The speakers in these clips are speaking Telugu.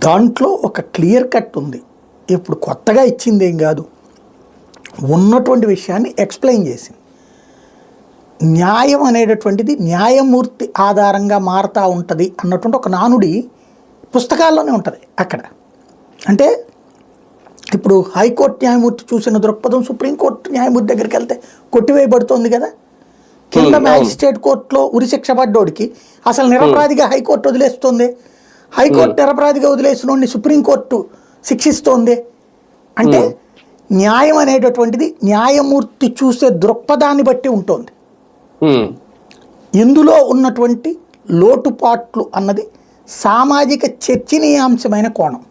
దాంట్లో ఒక క్లియర్ కట్ ఉంది. ఇప్పుడు కొత్తగా ఇచ్చింది ఏం కాదు, ఉన్నటువంటి విషయాన్ని ఎక్స్ప్లెయిన్ చేసింది. న్యాయం అనేటటువంటిది న్యాయమూర్తి ఆధారంగా మారుతూ ఉంటుంది అన్నటువంటి ఒక నానుడి పుస్తకాల్లోనే ఉంటుంది. అక్కడ అంటే ఇప్పుడు హైకోర్టు న్యాయమూర్తి చూసిన దృక్పథం సుప్రీంకోర్టు న్యాయమూర్తి దగ్గరికి వెళ్తే కొట్టివేయబడుతోంది కదా. కింద మ్యాజిస్ట్రేట్ కోర్టులో ఉరిశిక్ష పడ్డోడికి అసలు నిరపరాధిగా హైకోర్టు వదిలేస్తుంది, హైకోర్టు నిరపరాధిగా వదిలేసినోడిని సుప్రీంకోర్టు శిక్షిస్తోంది. అంటే న్యాయం అనేటటువంటిది న్యాయమూర్తి చూసే దృక్పథాన్ని బట్టి ఉంటుంది. ఇందులో ఉన్నటువంటి లోటుపాట్లు అన్నది సామాజిక చర్చనీయాంశమైన కోణం.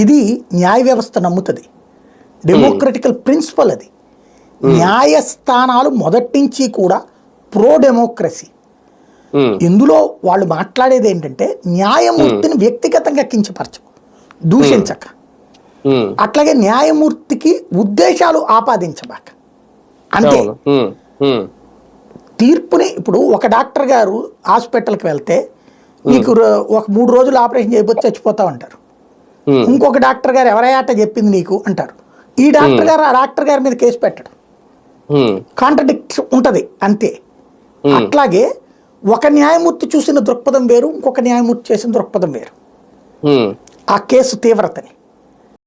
ఇది న్యాయ వ్యవస్థ నమ్ముతుంది, డెమోక్రటికల్ ప్రిన్సిపల్ అది. న్యాయస్థానాలు మొదటి నుంచి కూడా ప్రో డెమోక్రసీ. ఇందులో వాళ్ళు మాట్లాడేది ఏంటంటే న్యాయమూర్తిని వ్యక్తిగతంగా కించపరచక, దూషించక, అట్లాగే న్యాయమూర్తికి ఉద్దేశాలు ఆపాదించబాక, అంతే. తీర్పుని ఇప్పుడు ఒక డాక్టర్ గారు హాస్పిటల్కి వెళ్తే నీకు ఒక 3 రోజులు ఆపరేషన్ చేయకపోతే చచ్చిపోతావు అంటారు. ఇంకొక డాక్టర్ గారు ఎవరయ్యాట చెప్పింది నీకు అంటారు. ఈ డాక్టర్ గారు ఆ డాక్టర్ గారి మీద కేసు పెట్టడు, కాంట్రడిక్ట్ ఉంటుంది అంతే. అట్లాగే ఒక న్యాయమూర్తి చూసిన దృక్పథం వేరు, ఇంకొక న్యాయమూర్తి చేసిన దృక్పథం వేరు ఆ కేసు తీవ్రతని.